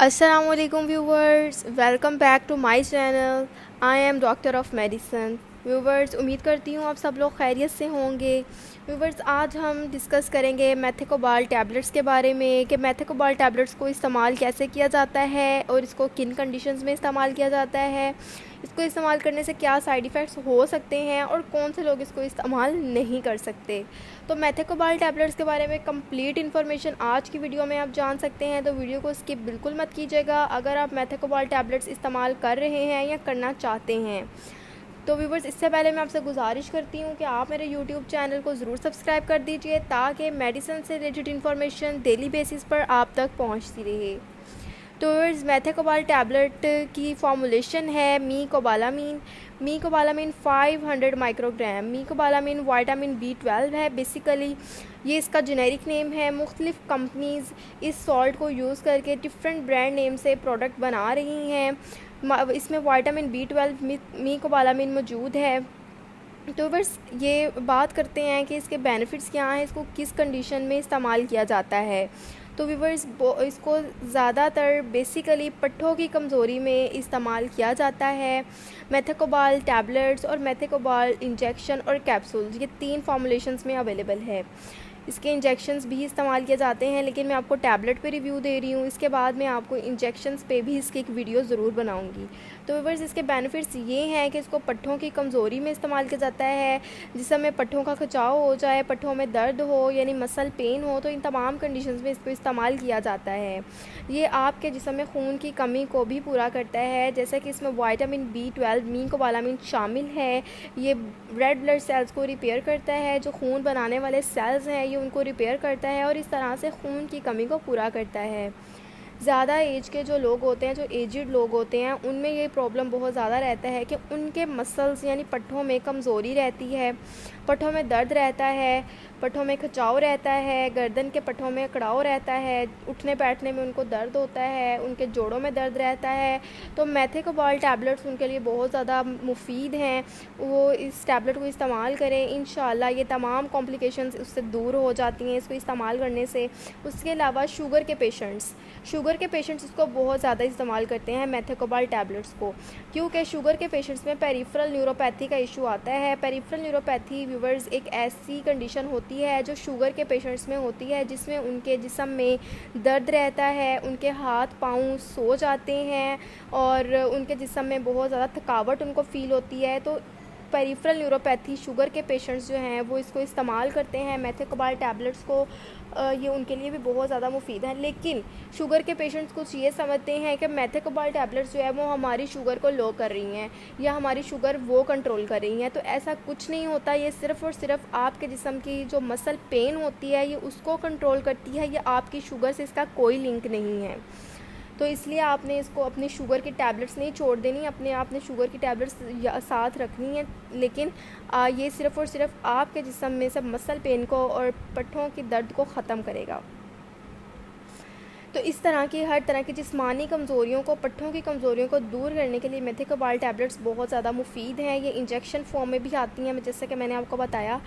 Assalamualaikum viewers, welcome back to my channel. I am Doctor of Medicine. Viewers, उम्मीद करती हूँ आप सब लोग खैरियत से होंगे। व्यूवर्स, आज हम डिस्कस करेंगे मेथेकोबाल टैबलेट्स के बारे में कि मेथेकोबाल टैबलेट्स को इस्तेमाल कैसे किया जाता है और इसको किन कंडीशंस में इस्तेमाल किया जाता है, इसको इस्तेमाल करने से क्या साइड इफ़ेक्ट्स हो सकते हैं और कौन से लोग इसको इस्तेमाल नहीं कर सकते। तो मेथेकोबाल टैबलेट्स के बारे में कंप्लीट इन्फॉर्मेशन आज की वीडियो में आप जान सकते हैं, तो वीडियो को स्किप बिल्कुल मत कीजिएगा अगर आप मेथेकोबाल टैबलेट्स इस्तेमाल कर रहे हैं या करना चाहते हैं। तो व्यूवर्स, इससे पहले मैं आपसे गुजारिश करती हूँ कि आप मेरे यूट्यूब चैनल को ज़रूर सब्सक्राइब कर दीजिए ताकि मेडिसिन से रिलेटेड इन्फॉर्मेशन डेली बेसिस पर आप तक पहुँचती रहे। तो व्यूवर्स, मेथेकोबाल टैबलेट की फॉर्मुलेशन है मीकोबालामीन 500 माइक्रोग्राम। मीकोबालामीन विटामिन B12 है बेसिकली, ये इसका जेनेरिक नेम है। मुख्तलिफ़ कंपनीज़ इस सॉल्ट को यूज़ करके डिफरेंट ब्रांड नेम से प्रोडक्ट बना रही हैं। इसमें विटामिन B12 मीकोबालामीन मौजूद है। तो बस ये बात करते हैं कि इसके बेनिफिट्स क्या हैं, इसको किस कंडीशन में इस्तेमाल किया जाता है। तो व्यूवर्स, इसको ज़्यादातर बेसिकली पट्ठों की कमज़ोरी में इस्तेमाल किया जाता है। मेथेकोबाल टैबलेट्स और मेथेकोबाल इंजेक्शन और कैप्सूल्स, ये 3 फॉर्मुलेशंस में अवेलेबल है। इसके इंजेक्शंस भी इस्तेमाल किए जाते हैं, लेकिन मैं आपको टैबलेट पे रिव्यू दे रही हूँ। इसके बाद मैं आपको इंजेक्शंस पे भी इसकी एक वीडियो ज़रूर बनाऊँगी। तो व्यूअर्स, इसके बेनिफिट्स ये हैं कि इसको पट्ठों की कमज़ोरी में इस्तेमाल किया जाता है। जिस समय पट्ठों का खिंचाव हो जाए, पट्ठों में दर्द हो यानी मसल पेन हो, तो इन तमाम कंडीशंस में इसको इस्तेमाल किया जाता है। ये आपके जिस्म में खून की कमी को भी पूरा करता है, जैसे कि इसमें विटामिन B12 मीकोबालामीन शामिल है। ये रेड ब्लड सेल्स को रिपेयर करता है, जो खून बनाने वाले सेल्स हैं ये उनको रिपेयर करता है और इस तरह से खून की कमी को पूरा करता है। ज़्यादा एज के जो लोग होते हैं, जो एजिड लोग होते हैं, उनमें ये प्रॉब्लम बहुत ज़्यादा रहता है कि उनके मसल्स यानी पट्ठों में कमज़ोरी रहती है, पट्ठों में दर्द रहता है, पट्ठों में खिंचाव रहता है, गर्दन के पट्ठों में कड़ाव रहता है, उठने बैठने में उनको दर्द होता है, उनके जोड़ों में दर्द रहता है। तो मेथेकोबाल टैबलेट्स उनके लिए बहुत ज़्यादा मुफीद हैं, वो इस टैबलेट को इस्तेमाल करें। इंशाल्लाह ये तमाम कॉम्प्लिकेशंस उससे दूर हो जाती हैं इसको इस्तेमाल करने से। उसके अलावा शुगर के पेशेंट्स इसको बहुत ज़्यादा इस्तेमाल करते हैं मेथेकोबाल टैबलेट्स को, क्योंकि शुगर के पेशेंट्स में पेरिफेरल न्यूरोपैथी का इशू आता है। पेरिफेरल न्यूरोपैथी व्यूवर्स एक ऐसी कंडीशन होती है जो शुगर के पेशेंट्स में होती है, जिसमें उनके जिस्म में दर्द रहता है, उनके हाथ पाँव सो जाते हैं और उनके जिस्म में बहुत ज़्यादा थकावट उनको फ़ील होती है। तो पेरिफेरल न्यूरोपैथी शुगर के पेशेंट्स जो हैं वो इसको इस्तेमाल करते हैं मेथेकोबाल टैबलेट्स को। ये उनके लिए भी बहुत ज़्यादा मुफीद है। लेकिन शुगर के पेशेंट्स कुछ ये समझते हैं कि मेथेकोबाल टैबलेट्स जो है वो हमारी शुगर को लो कर रही हैं या हमारी शुगर वो कंट्रोल कर रही हैं। तो ऐसा कुछ नहीं होता। ये सिर्फ़ और सिर्फ आपके जिस्म की जो मसल पेन होती है ये उसको कंट्रोल करती है, ये आपकी शुगर से इसका कोई लिंक नहीं है। तो इसलिए आपने इसको अपनी शुगर की टैबलेट्स नहीं छोड़ देनी, अपने आपने शुगर की टैबलेट्स साथ रखनी है। लेकिन ये सिर्फ़ और सिर्फ आपके जिस्म में सब मसल पेन को और पट्ठों की दर्द को ख़त्म करेगा। तो इस तरह की हर तरह की जिस्मानी कमज़ोरियों को, पट्ठों की कमज़ोरियों को दूर करने के लिए मेथेकोबाल टैबलेट्स बहुत ज़्यादा मुफीद हैं। ये इंजेक्शन फॉर्म में भी आती हैं, जैसे कि मैंने आपको बताया।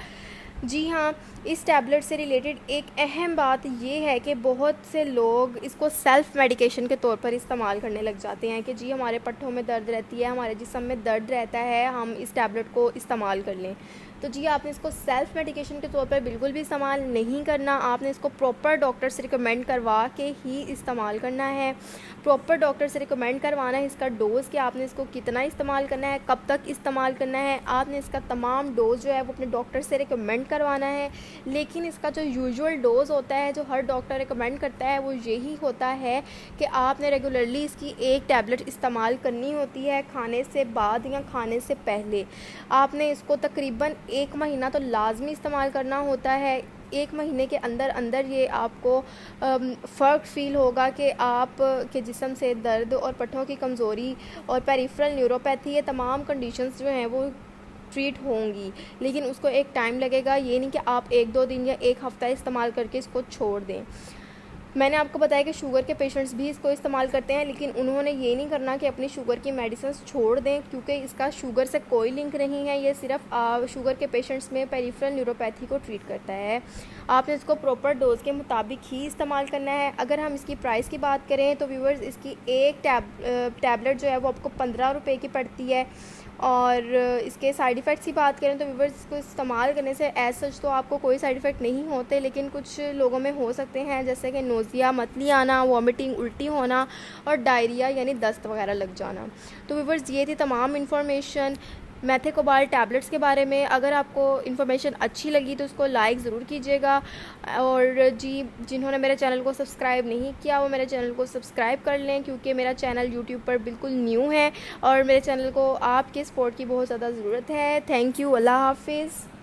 जी हाँ, इस टैबलेट से रिलेटेड एक अहम बात ये है कि बहुत से लोग इसको सेल्फ़ मेडिकेशन के तौर पर इस्तेमाल करने लग जाते हैं कि जी हमारे पट्ठों में दर्द रहती है, हमारे जिस्म में दर्द रहता है, हम इस टैबलेट को इस्तेमाल कर लें। तो जी आपने इसको सेल्फ़ मेडिकेशन के तौर पर बिल्कुल भी इस्तेमाल नहीं करना। आपने इसको प्रॉपर डॉक्टर से रिकमेंड करवा के ही इस्तेमाल करना है। प्रॉपर डॉक्टर से रिकमेंड करवाना है इसका डोज़ कि आपने इसको कितना इस्तेमाल करना है, कब तक इस्तेमाल करना है। आपने इसका तमाम डोज़ जो है वो अपने डॉक्टर से रिकमेंड करवाना है। लेकिन इसका जो यूजुअल डोज़ होता है, जो हर डॉक्टर रिकमेंड करता है, वो यही होता है कि आपने रेगुलरली इसकी एक टैबलेट इस्तेमाल करनी होती है खाने से बाद या खाने से पहले। आपने इसको तकरीबन 1 महीना तो लाजमी इस्तेमाल करना होता है। 1 महीने के अंदर अंदर ये आपको फ़र्क फ़ील होगा कि आप के जिस्म से दर्द और पट्ठों की कमज़ोरी और पेरिफेरल न्यूरोपैथी, ये तमाम कंडीशंस जो हैं वो ट्रीट होंगी। लेकिन उसको एक टाइम लगेगा, ये नहीं कि आप 1-2 दिन या 1 हफ़्ता इस्तेमाल करके इसको छोड़ दें। मैंने आपको बताया कि शुगर के पेशेंट्स भी इसको इस्तेमाल करते हैं, लेकिन उन्होंने ये नहीं करना कि अपनी शुगर की मेडिसिन छोड़ दें, क्योंकि इसका शुगर से कोई लिंक नहीं है। ये सिर्फ शुगर के पेशेंट्स में पेरिफेरल न्यूरोपैथी को ट्रीट करता है। आपने इसको प्रॉपर डोज के मुताबिक ही इस्तेमाल करना है। अगर हम इसकी प्राइस की बात करें तो व्यूअर्स, इसकी एक टैबलेट जो है वो आपको 15 रुपये की पड़ती है। और इसके साइड इफ़ेक्ट्स की बात करें तो व्यूअर्स, इसको इस्तेमाल करने से एज सच तो आपको कोई साइड इफ़ेक्ट नहीं होते, लेकिन कुछ लोगों में हो सकते हैं, जैसे कि नोज़िया, मतली आना, वॉमिटिंग, उल्टी होना और डायरिया यानी दस्त वगैरह लग जाना। तो व्यूअर्स, ये थी तमाम इन्फॉर्मेशन मेथेकोबाल टैबलेट्स के बारे में। अगर आपको इन्फॉर्मेशन अच्छी लगी तो उसको लाइक ज़रूर कीजिएगा। और जी, जिन्होंने मेरे चैनल को सब्सक्राइब नहीं किया वो मेरे चैनल को सब्सक्राइब कर लें, क्योंकि मेरा चैनल यूट्यूब पर बिल्कुल न्यू है और मेरे चैनल को आपके सपोर्ट की बहुत ज़्यादा ज़रूरत है। Thank you. अल्लाह हाफिज़।